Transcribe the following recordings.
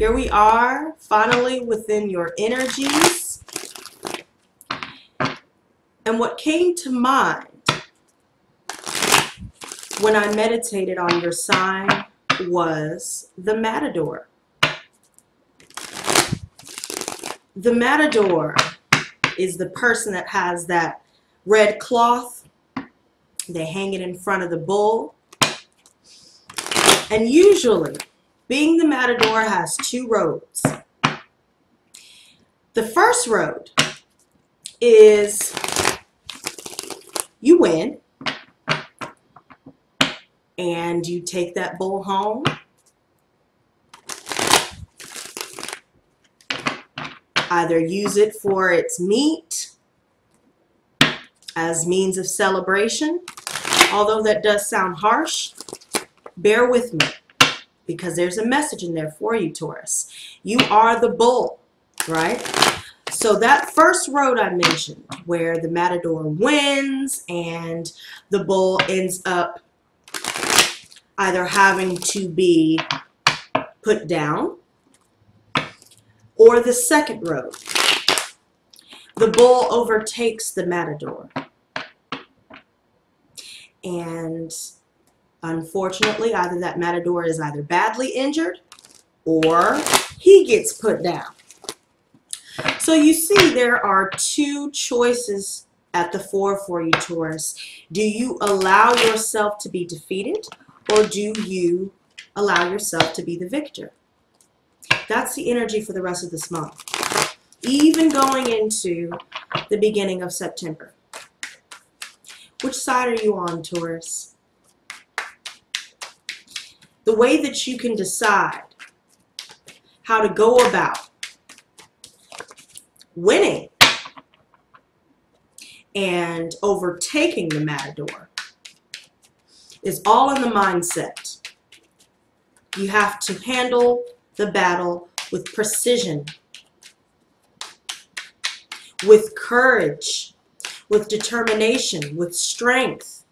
Here we are, finally within your energies. And what came to mind when I meditated on your sign was the Matador. The Matador is the person that has that red cloth. They hang it in front of the bull. And usually, being the Matador has two roads. The first road is you win and you take that bull home. Either use it for its meat as means of celebration. Although that does sound harsh, bear with me because there's a message in there for you, Taurus. You are the bull, right? So that first road I mentioned where the Matador wins and the bull ends up either having to be put down, or the second road, the bull overtakes the Matador. And unfortunately, either that Matador is either badly injured or he gets put down. So you see there are two choices at the fore for you, Taurus. Do you allow yourself to be defeated, or do you allow yourself to be the victor? That's the energy for the rest of this month, even going into the beginning of September. Which side are you on, Taurus? The way that you can decide how to go about winning and overtaking the Matador is all in the mindset. You have to handle the battle with precision, with courage, with determination, with strength,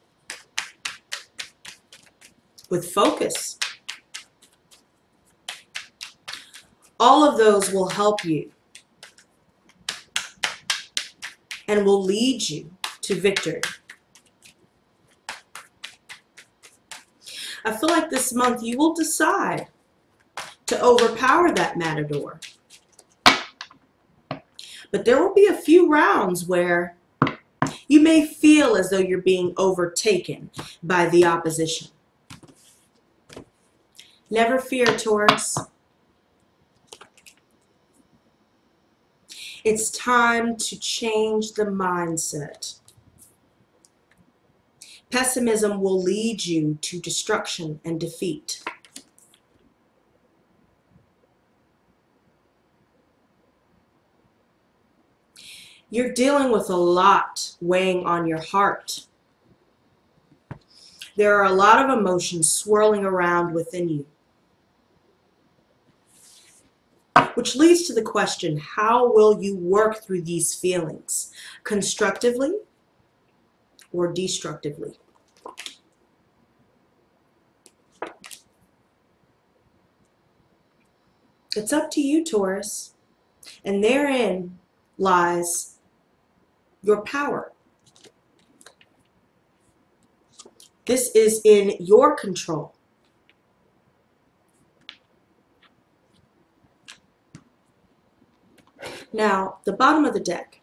with focus. All of those will help you and will lead you to victory. I feel like this month you will decide to overpower that Matador. But there will be a few rounds where you may feel as though you're being overtaken by the opposition. Never fear, Taurus. It's time to change the mindset. Pessimism will lead you to destruction and defeat. You're dealing with a lot weighing on your heart. There are a lot of emotions swirling around within you. Which leads to the question, how will you work through these feelings? Constructively or destructively? It's up to you, Taurus. And therein lies your power. This is in your control. Now, the bottom of the deck,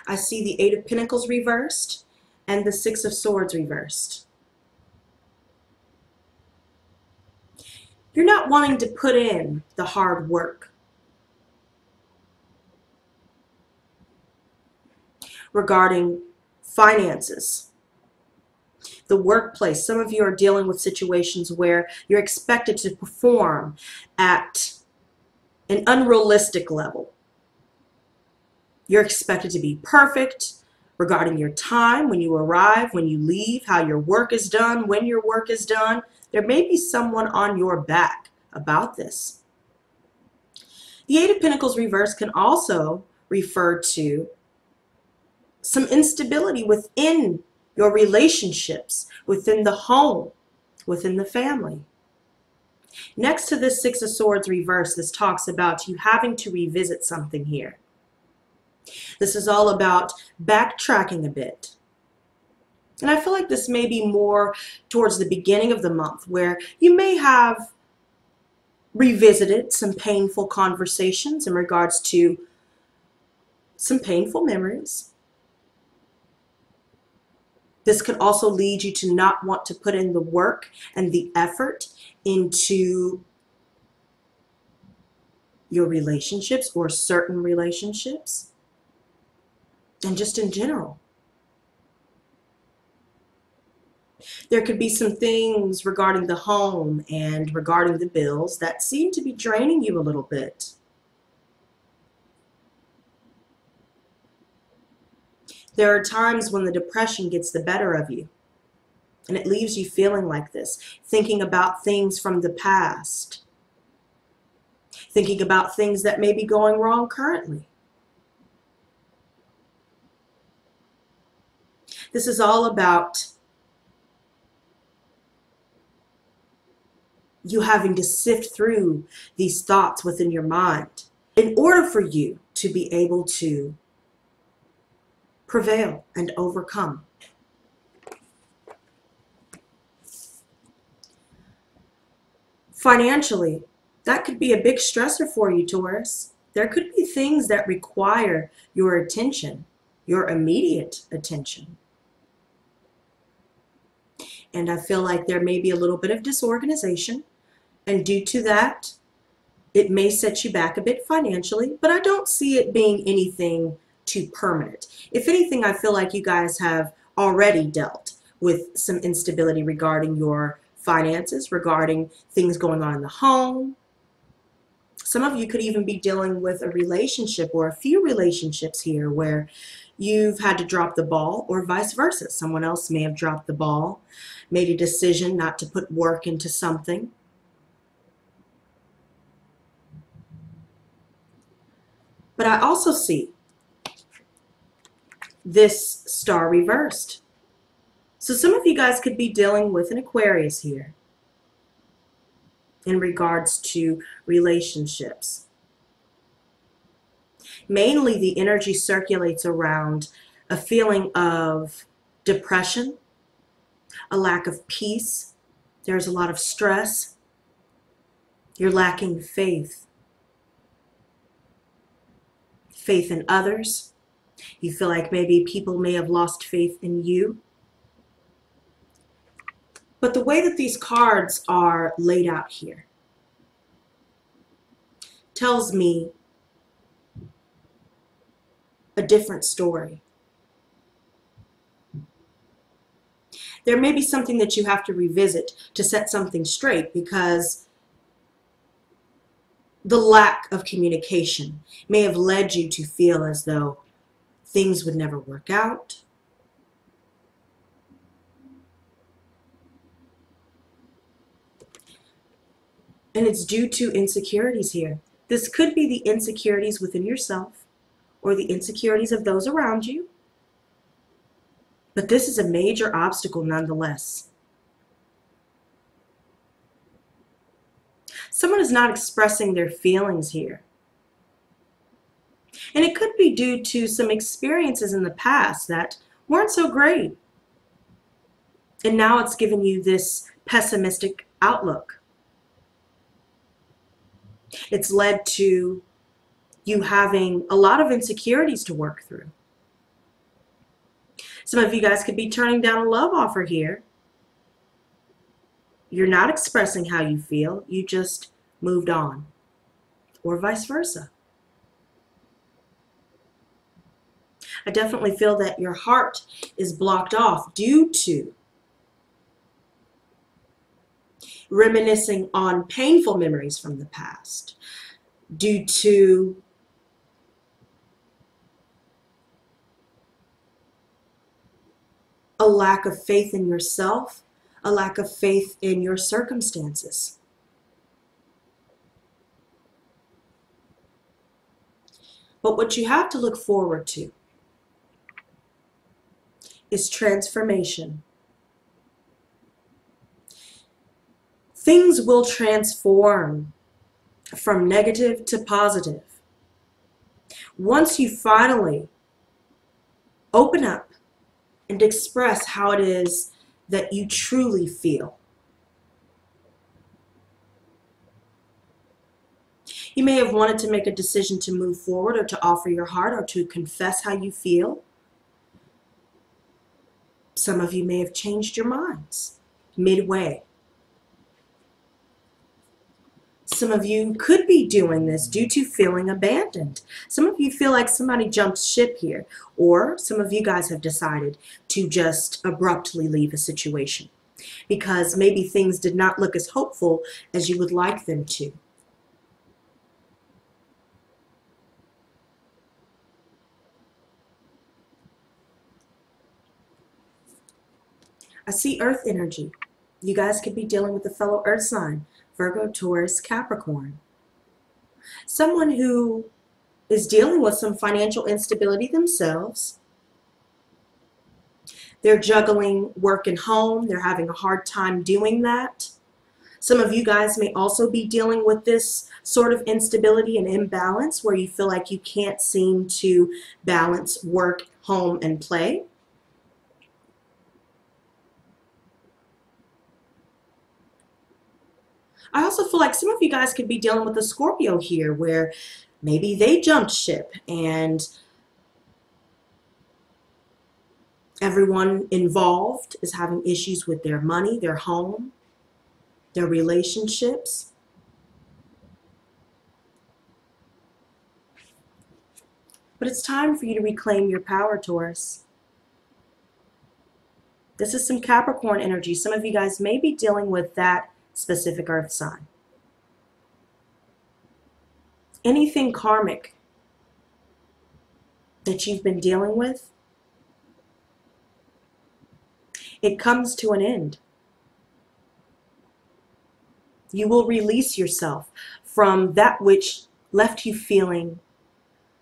I see the Eight of Pentacles reversed and the Six of Swords reversed. You're not wanting to put in the hard work. Regarding finances, the workplace, some of you are dealing with situations where you're expected to perform at an unrealistic level. You're expected to be perfect regarding your time, when you arrive, when you leave, how your work is done, when your work is done. There may be someone on your back about this. The Eight of Pentacles reversed can also refer to some instability within your relationships, within the home, within the family. Next to this Six of Swords reverse, this talks about you having to revisit something here. This is all about backtracking a bit. And I feel like this may be more towards the beginning of the month, where you may have revisited some painful conversations in regards to some painful memories. This could also lead you to not want to put in the work and the effort into your relationships or certain relationships, and just in general. There could be some things regarding the home and regarding the bills that seem to be draining you a little bit. There are times when the depression gets the better of you, and it leaves you feeling like this, thinking about things from the past, thinking about things that may be going wrong currently. This is all about you having to sift through these thoughts within your mind in order for you to be able to prevail and overcome. Financially, that could be a big stressor for you, Taurus. There could be things that require your attention, your immediate attention. And I feel like there may be a little bit of disorganization, and due to that, it may set you back a bit financially, but I don't see it being anything too permanent. If anything, I feel like you guys have already dealt with some instability regarding your finances, regarding things going on in the home. Some of you could even be dealing with a relationship or a few relationships here where you've had to drop the ball, or vice versa. Someone else may have dropped the ball, made a decision not to put work into something. But I also see this star reversed. So some of you guys could be dealing with an Aquarius here in regards to relationships. Mainly the energy circulates around a feeling of depression, a lack of peace. There's a lot of stress. You're lacking faith. Faith in others. You feel like maybe people may have lost faith in you. But the way that these cards are laid out here tells me a different story. There may be something that you have to revisit to set something straight, because the lack of communication may have led you to feel as though things would never work out. And it's due to insecurities here. This could be the insecurities within yourself or the insecurities of those around you. But this is a major obstacle nonetheless. Someone is not expressing their feelings here. And it could be due to some experiences in the past that weren't so great. And now it's given you this pessimistic outlook. It's led to you having a lot of insecurities to work through. Some of you guys could be turning down a love offer here. You're not expressing how you feel. You just moved on. Or vice versa. I definitely feel that your heart is blocked off due to reminiscing on painful memories from the past, due to a lack of faith in yourself, a lack of faith in your circumstances. But what you have to look forward to is transformation. Things will transform from negative to positive once you finally open up and express how it is that you truly feel. You may have wanted to make a decision to move forward or to offer your heart or to confess how you feel. Some of you may have changed your minds midway. Some of you could be doing this due to feeling abandoned. Some of you feel like somebody jumped ship here, or some of you guys have decided to just abruptly leave a situation because maybe things did not look as hopeful as you would like them to. I see earth energy. You guys could be dealing with a fellow earth sign, Virgo, Taurus, Capricorn. Someone who is dealing with some financial instability themselves. They're juggling work and home. They're having a hard time doing that. Some of you guys may also be dealing with this sort of instability and imbalance where you feel like you can't seem to balance work, home, and play. I also feel like some of you guys could be dealing with a Scorpio here where maybe they jumped ship and everyone involved is having issues with their money, their home, their relationships. But it's time for you to reclaim your power, Taurus. This is some Capricorn energy. Some of you guys may be dealing with that specific earth sign. Anything karmic that you've been dealing with, it comes to an end. You will release yourself from that which left you feeling,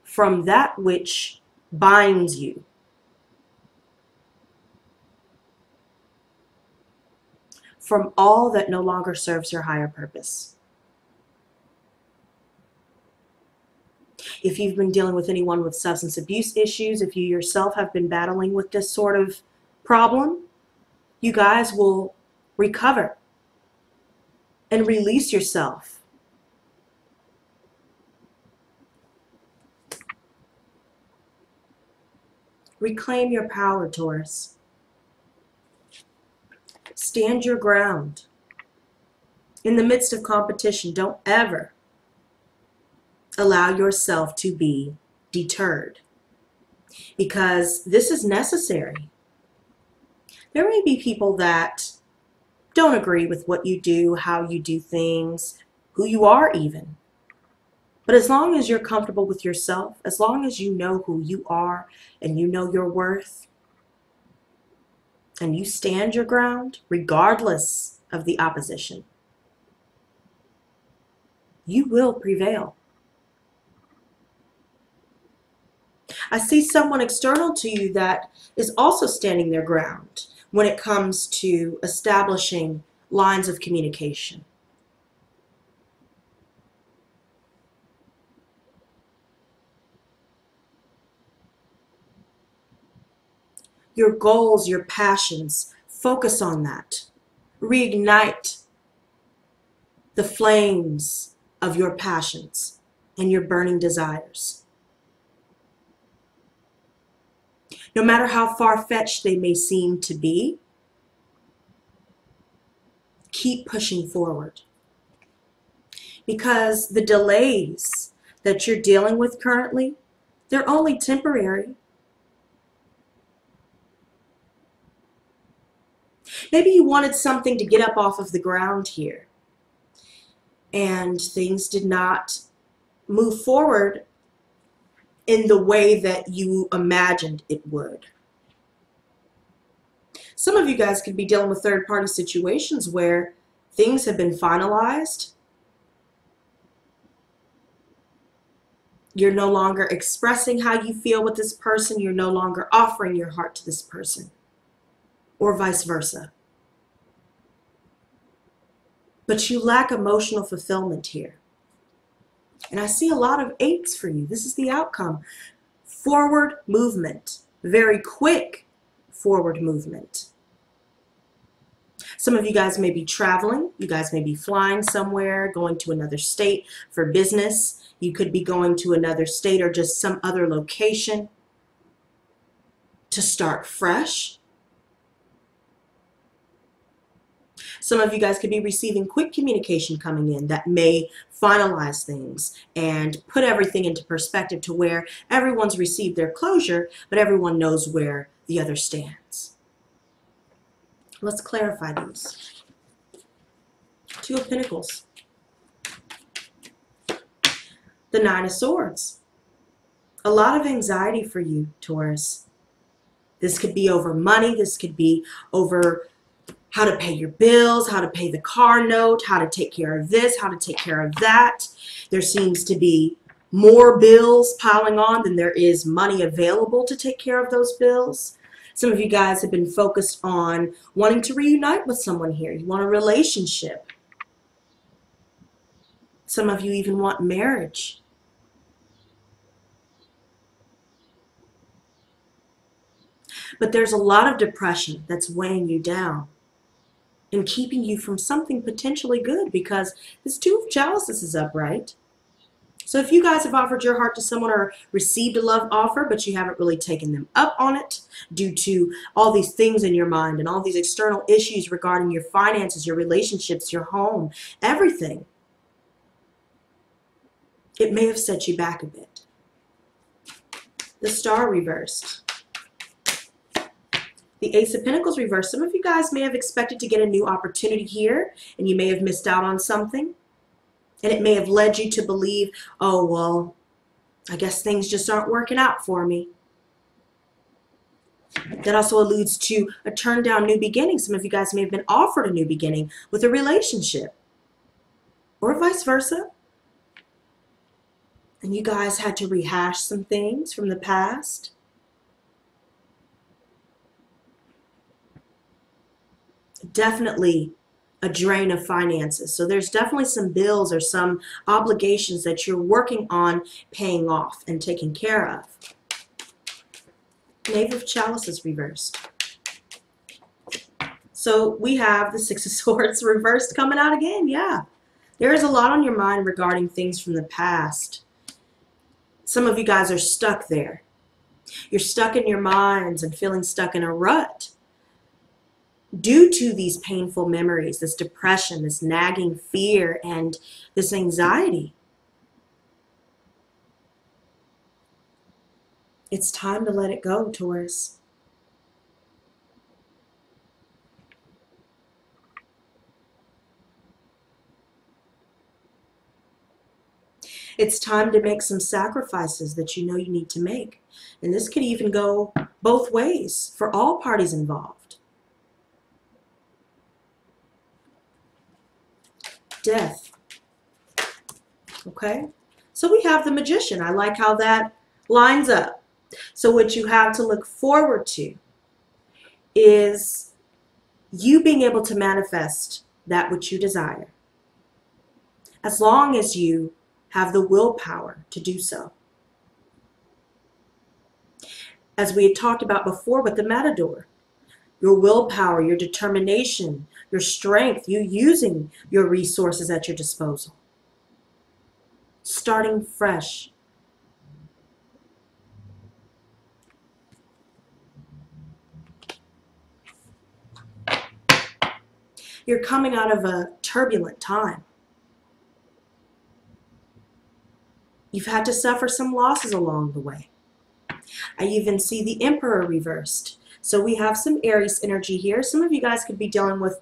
from that which binds you. From all that no longer serves your higher purpose. If you've been dealing with anyone with substance abuse issues, if you yourself have been battling with this sort of problem, you guys will recover and release yourself. Reclaim your power, Taurus. Stand your ground. In the midst of competition, don't ever allow yourself to be deterred, because this is necessary. There may be people that don't agree with what you do, how you do things, who you are even. But as long as you're comfortable with yourself, as long as you know who you are and you know your worth, and you stand your ground, regardless of the opposition, you will prevail. I see someone external to you that is also standing their ground when it comes to establishing lines of communication. Your goals, your passions, focus on that. Reignite the flames of your passions and your burning desires. No matter how far-fetched they may seem to be, keep pushing forward. Because the delays that you're dealing with currently, they're only temporary. Maybe you wanted something to get up off of the ground here, and things did not move forward in the way that you imagined it would. Some of you guys could be dealing with third-party situations where things have been finalized. You're no longer expressing how you feel with this person. You're no longer offering your heart to this person, or vice versa. but you lack emotional fulfillment here. And I see a lot of 8s for you. This is the outcome. Forward movement, very quick forward movement. Some of you guys may be traveling. You guys may be flying somewhere, going to another state for business. You could be going to another state or just some other location to start fresh. Some of you guys could be receiving quick communication coming in that may finalize things and put everything into perspective to where everyone's received their closure, but everyone knows where the other stands. Let's clarify these. 2 of Pentacles. The 9 of Swords. A lot of anxiety for you, Taurus. This could be over money. This could be over how to pay your bills, how to pay the car note, how to take care of this, how to take care of that. There seems to be more bills piling on than there is money available to take care of those bills. Some of you guys have been focused on wanting to reunite with someone here. You want a relationship. Some of you even want marriage. But there's a lot of depression that's weighing you down and keeping you from something potentially good, because this 2 of Chalices is upright. So if you guys have offered your heart to someone or received a love offer, but you haven't really taken them up on it due to all these things in your mind and all these external issues regarding your finances, your relationships, your home, everything, it may have set you back a bit. The Star reversed. The Ace of Pentacles reversed. Some of you guys may have expected to get a new opportunity here, and you may have missed out on something. And it may have led you to believe, oh, well, I guess things just aren't working out for me. That also alludes to a turned down new beginning. Some of you guys may have been offered a new beginning with a relationship, or vice versa. And you guys had to rehash some things from the past. Definitely a drain of finances. So there's definitely some bills or some obligations that you're working on paying off and taking care of. Knave of Chalices reversed. So we have the 6 of Swords reversed coming out again. Yeah, there is a lot on your mind regarding things from the past. Some of you guys are stuck there. You're stuck in your minds and feeling stuck in a rut due to these painful memories, this depression, this nagging fear, and this anxiety. It's time to let it go, Taurus. It's time to make some sacrifices that you know you need to make. And this could even go both ways for all parties involved. Death. Okay? So we have the Magician. I like how that lines up. So what you have to look forward to is you being able to manifest that which you desire, as long as you have the willpower to do so. As we had talked about before with the Matador, your willpower, your determination, your strength, you using your resources at your disposal. Starting fresh. You're coming out of a turbulent time. You've had to suffer some losses along the way. I even see the Emperor reversed. So we have some Aries energy here. Some of you guys could be dealing with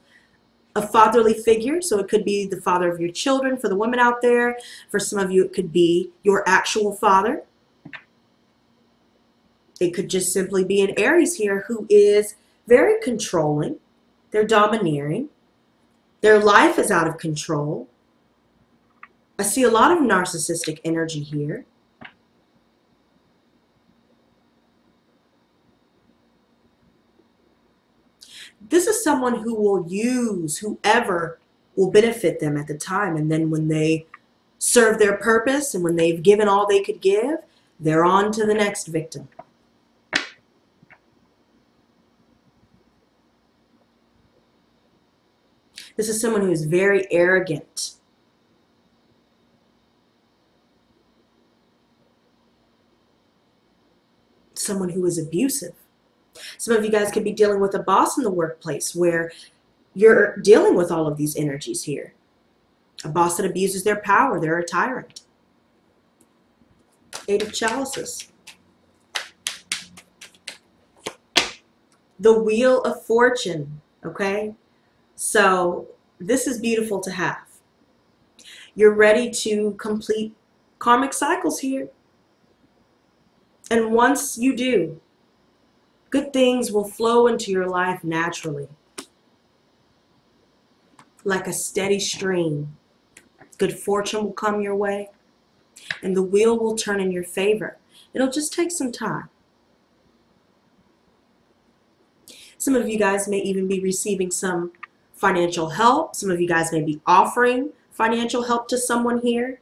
a fatherly figure. So it could be the father of your children for the women out there. For some of you, it could be your actual father. It could just simply be an Aries here who is very controlling. They're domineering. Their life is out of control. I see a lot of narcissistic energy here. This is someone who will use whoever will benefit them at the time. And then when they serve their purpose and when they've given all they could give, they're on to the next victim. This is someone who is very arrogant. Someone who is abusive. Some of you guys could be dealing with a boss in the workplace where you're dealing with all of these energies here. A boss that abuses their power. They're a tyrant. 8 of Chalices. The Wheel of Fortune. Okay? So this is beautiful to have. You're ready to complete karmic cycles here. And once you do, good things will flow into your life naturally. Like a steady stream. Good fortune will come your way. And the wheel will turn in your favor. It'll just take some time. Some of you guys may even be receiving some financial help. Some of you guys may be offering financial help to someone here.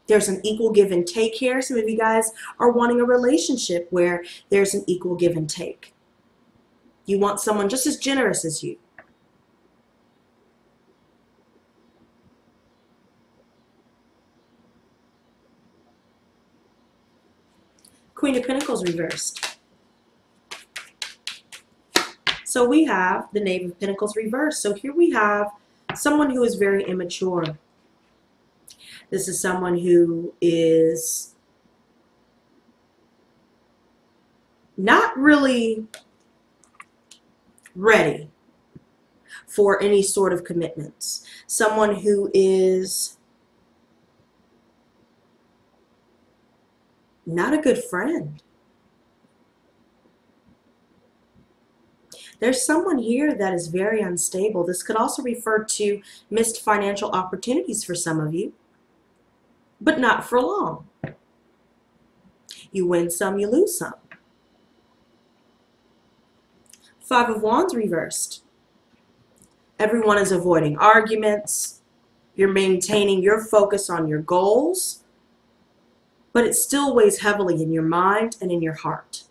There's an equal give and take here. Some of you guys are wanting a relationship where there's an equal give and take. You want someone just as generous as you. Queen of Pentacles reversed. So we have the Knave of Pentacles reversed. So here we have someone who is very immature. This is someone who is not really ready for any sort of commitments. Someone who is not a good friend. There's someone here that is very unstable. This could also refer to missed financial opportunities for some of you, but not for long. You win some, you lose some. 5 of Wands reversed. Everyone is avoiding arguments. You're maintaining your focus on your goals, but it still weighs heavily in your mind and in your heart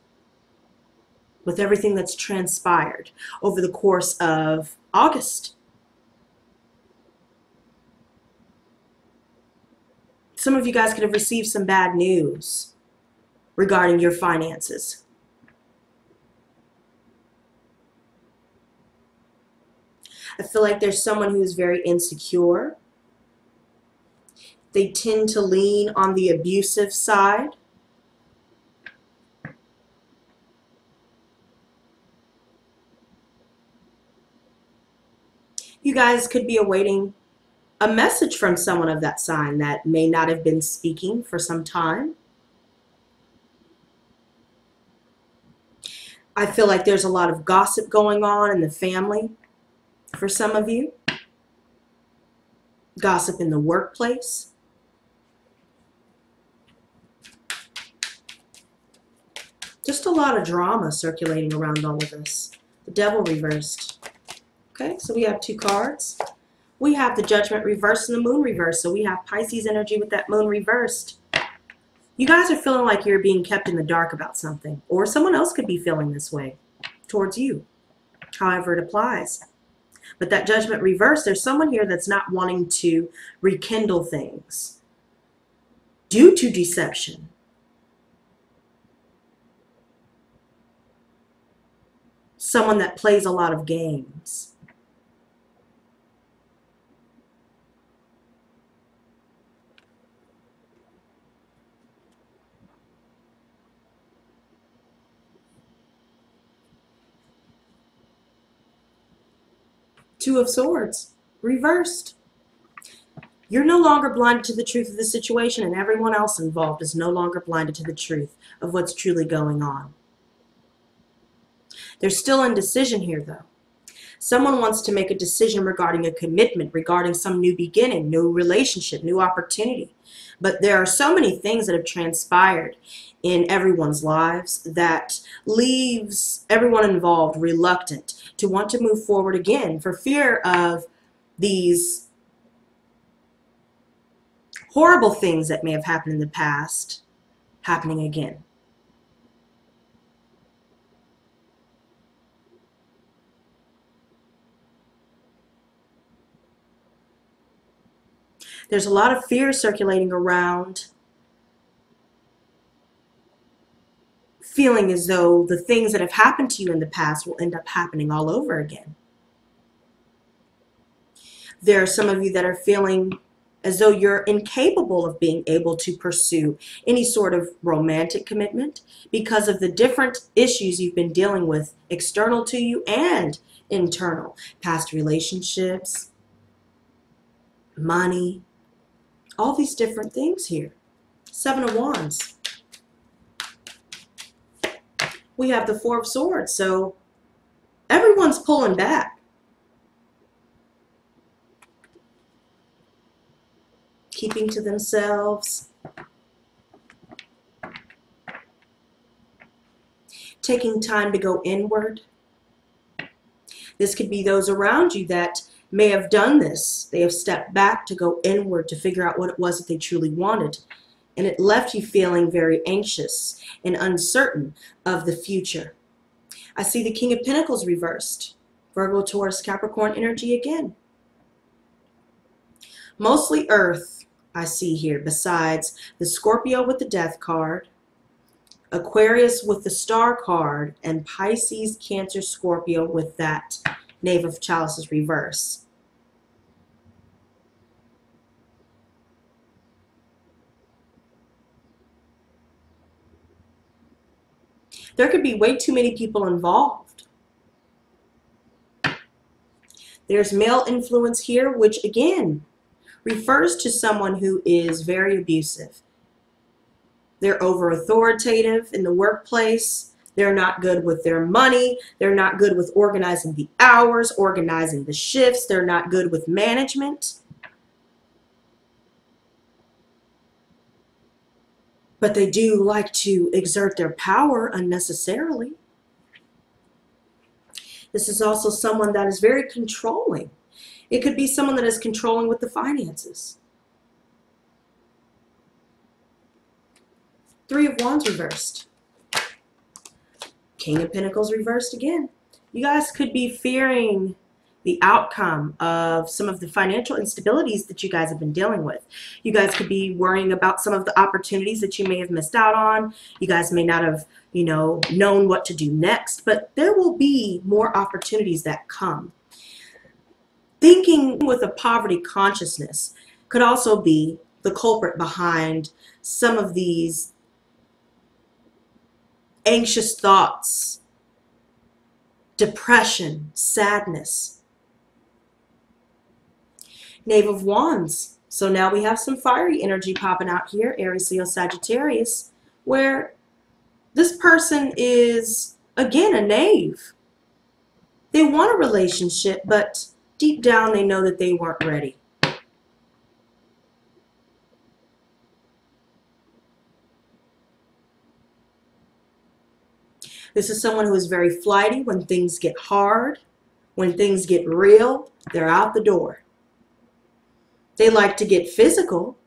with everything that's transpired over the course of August. Some of you guys could have received some bad news regarding your finances. I feel like there's someone who is very insecure. They tend to lean on the abusive side. You guys could be awaiting a message from someone of that sign that may not have been speaking for some time. I feel like there's a lot of gossip going on in the family for some of you. Gossip in the workplace. Just a lot of drama circulating around all of this. The Devil reversed. Okay, so we have 2 cards. We have the Judgment reversed and the Moon reversed. So we have Pisces energy with that Moon reversed. You guys are feeling like you're being kept in the dark about something. Or someone else could be feeling this way towards you. However it applies. But that Judgment reversed, there's someone here that's not wanting to rekindle things due to deception. Someone that plays a lot of games. Two of Swords, reversed. You're no longer blinded to the truth of the situation, and everyone else involved is no longer blinded to the truth of what's truly going on. There's still indecision here, though. Someone wants to make a decision regarding a commitment, regarding some new beginning, new relationship, new opportunity. But there are so many things that have transpired in everyone's lives that leaves everyone involved reluctant to want to move forward again for fear of these horrible things that may have happened in the past happening again. There's a lot of fear circulating around, feeling as though the things that have happened to you in the past will end up happening all over again. There are some of you that are feeling as though you're incapable of being able to pursue any sort of romantic commitment because of the different issues you've been dealing with, external to you and internal. Past relationships, money, all these different things here. 7 of Wands. We have the 4 of Swords, so everyone's pulling back. Keeping to themselves. Taking time to go inward. This could be those around you that may have done this. They have stepped back to go inward to figure out what it was that they truly wanted. And it left you feeling very anxious and uncertain of the future. I see the King of Pentacles reversed. Virgo, Taurus, Capricorn energy again. Mostly Earth I see here, besides the Scorpio with the Death card, Aquarius with the Star card, and Pisces, Cancer, Scorpio with that Knave of Chalices reverse. There could be way too many people involved. There's male influence here, which again refers to someone who is very abusive. They're over authoritative in the workplace. They're not good with their money. They're not good with organizing the hours, organizing the shifts. They're not good with management. But they do like to exert their power unnecessarily. This is also someone that is very controlling. It could be someone that is controlling with the finances. 3 of Wands reversed. King of Pentacles reversed again. You guys could be fearing the outcome of some of the financial instabilities that you guys have been dealing with. You guys could be worrying about some of the opportunities that you may have missed out on. You guys may not have, known what to do next, but there will be more opportunities that come. Thinking with a poverty consciousness could also be the culprit behind some of these anxious thoughts, depression, sadness. Knave of Wands. So now we have some fiery energy popping out here, Aries, Leo, Sagittarius, where this person is, again, a knave. They want a relationship, but deep down they know that they weren't ready. This is someone who is very flighty. When things get hard, when things get real, they're out the door. They like to get physical.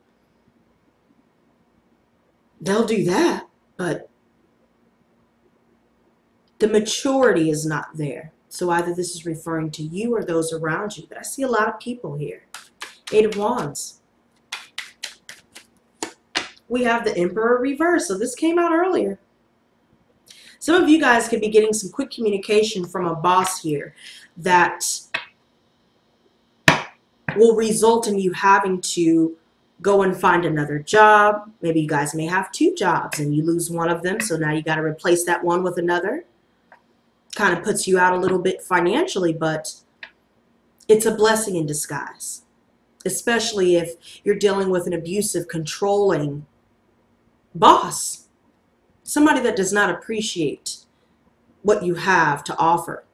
They'll do that, but the maturity is not there. So either this is referring to you or those around you. But I see a lot of people here. 8 of Wands. We have the Emperor reverse. So this came out earlier. Some of you guys could be getting some quick communication from a boss here that will result in you having to go and find another job. Maybe you guys may have 2 jobs and you lose one of them, so now you got to replace that one with another. Kind of puts you out a little bit financially, but it's a blessing in disguise, especially if you're dealing with an abusive, controlling boss, somebody that does not appreciate what you have to offer.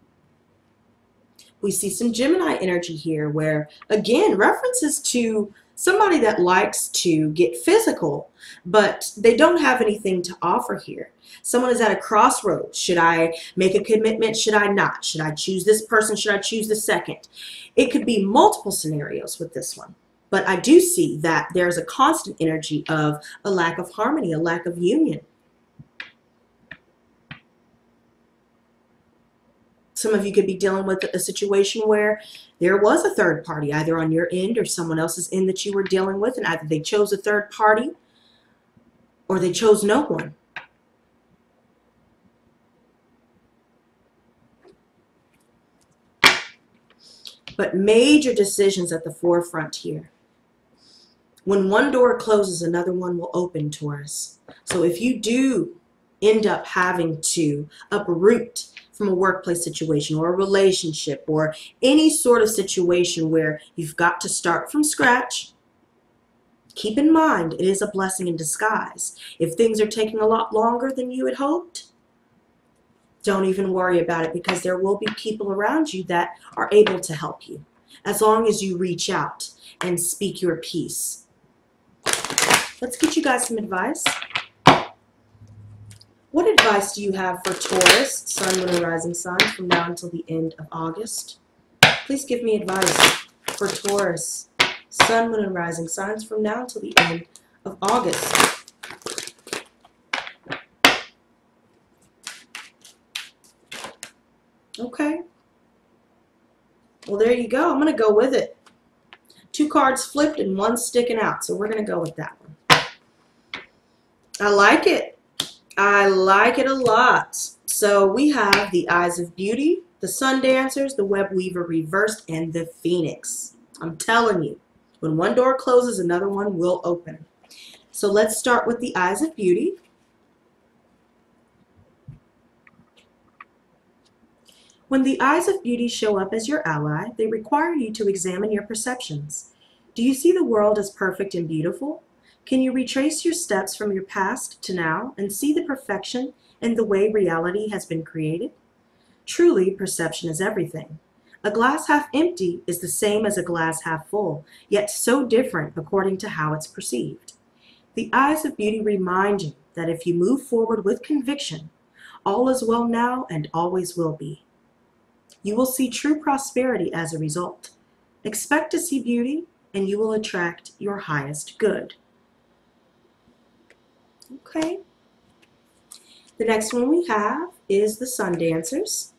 We see some Gemini energy here where, again, references to somebody that likes to get physical, but they don't have anything to offer here. Someone is at a crossroads. Should I make a commitment? Should I not? Should I choose this person? Should I choose the second? It could be multiple scenarios with this one. But I do see that there's a constant energy of a lack of harmony, a lack of union. Some of you could be dealing with a situation where there was a third party, either on your end or someone else's end that you were dealing with, and either they chose a third party or they chose no one. But major decisions at the forefront here. When one door closes, another one will open, Taurus. So if you do end up having to uproot from a workplace situation or a relationship or any sort of situation where you've got to start from scratch, keep in mind it is a blessing in disguise. If things are taking a lot longer than you had hoped, don't even worry about it, because there will be people around you that are able to help you as long as you reach out and speak your piece. Let's get you guys some advice. What advice do you have for Taurus, Sun, Moon, and Rising signs from now until the end of August? Please give me advice for Taurus, Sun, Moon, and Rising signs from now until the end of August. Okay. Well, there you go. I'm going to go with it. 2 cards flipped and 1 sticking out, so we're going to go with that one. I like it. I like it a lot. So we have the Eyes of Beauty, the Sun Dancers, the Web Weaver reversed, and the Phoenix. I'm telling you, when one door closes, another one will open. So let's start with the Eyes of Beauty. When the Eyes of Beauty show up as your ally, they require you to examine your perceptions. Do you see the world as perfect and beautiful? Can you retrace your steps from your past to now and see the perfection in the way reality has been created? Truly, perception is everything. A glass half empty is the same as a glass half full, yet so different according to how it's perceived. The Eyes of Beauty remind you that if you move forward with conviction, all is well now and always will be. You will see true prosperity as a result. Expect to see beauty, and you will attract your highest good. Okay. The next one we have is the Sun Dancers.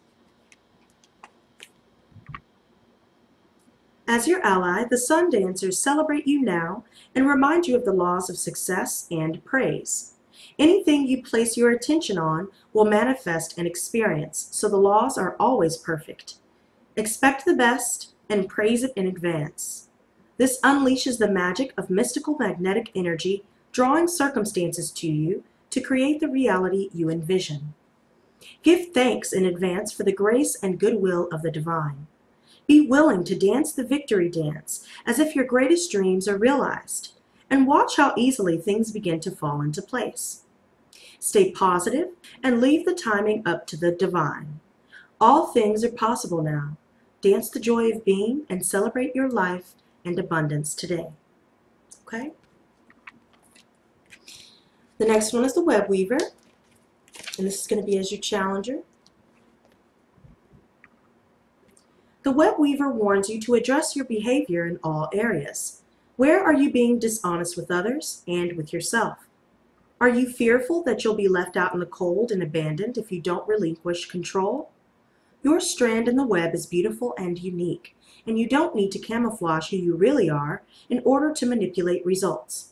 As your ally, the Sun Dancers celebrate you now and remind you of the laws of success and praise. Anything you place your attention on will manifest an experience, so the laws are always perfect. Expect the best and praise it in advance. This unleashes the magic of mystical magnetic energy, drawing circumstances to you to create the reality you envision. Give thanks in advance for the grace and goodwill of the divine. Be willing to dance the victory dance as if your greatest dreams are realized, and watch how easily things begin to fall into place. Stay positive and leave the timing up to the divine. All things are possible now. Dance the joy of being and celebrate your life and abundance today. Okay? The next one is the Web Weaver, and this is going to be as your challenger. The Web Weaver warns you to address your behavior in all areas. Where are you being dishonest with others and with yourself? Are you fearful that you'll be left out in the cold and abandoned if you don't relinquish control? Your strand in the web is beautiful and unique, and you don't need to camouflage who you really are in order to manipulate results.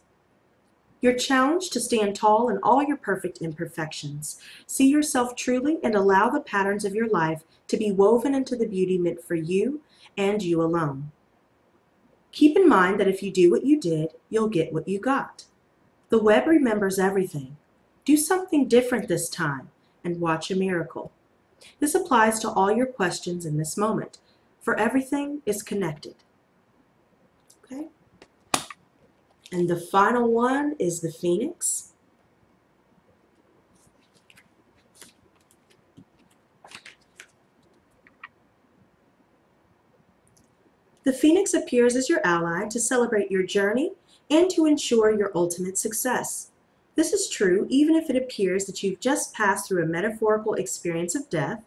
You're challenged to stand tall in all your perfect imperfections. See yourself truly and allow the patterns of your life to be woven into the beauty meant for you and you alone. Keep in mind that if you do what you did, you'll get what you got. The web remembers everything. Do something different this time and watch a miracle. This applies to all your questions in this moment, for everything is connected. Okay? And the final one is the Phoenix. The Phoenix appears as your ally to celebrate your journey and to ensure your ultimate success. This is true even if it appears that you've just passed through a metaphorical experience of death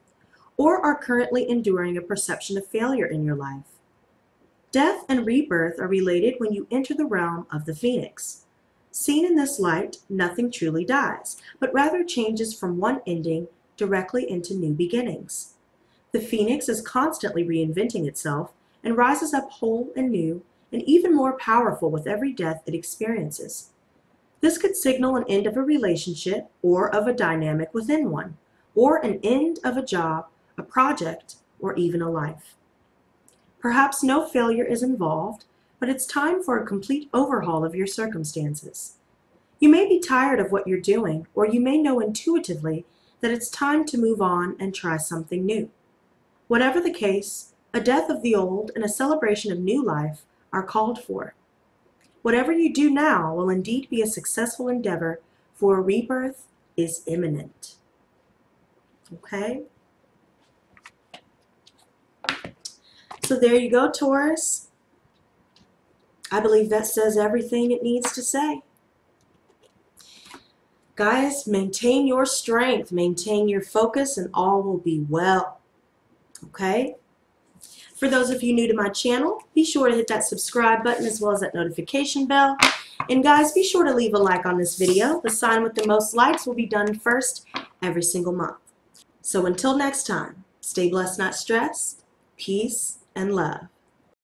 or are currently enduring a perception of failure in your life. Death and rebirth are related when you enter the realm of the Phoenix. Seen in this light, nothing truly dies, but rather changes from one ending directly into new beginnings. The Phoenix is constantly reinventing itself and rises up whole and new and even more powerful with every death it experiences. This could signal an end of a relationship or of a dynamic within one, or an end of a job, a project, or even a life. Perhaps no failure is involved, but it's time for a complete overhaul of your circumstances. You may be tired of what you're doing, or you may know intuitively that it's time to move on and try something new. Whatever the case, a death of the old and a celebration of new life are called for. Whatever you do now will indeed be a successful endeavor, for a rebirth is imminent. Okay? So there you go, Taurus. I believe that says everything it needs to say. Guys, maintain your strength, maintain your focus, and all will be well. Okay? For those of you new to my channel, be sure to hit that subscribe button as well as that notification bell. And guys, be sure to leave a like on this video. The sign with the most likes will be done first every single month. So until next time, stay blessed, not stressed. Peace and love.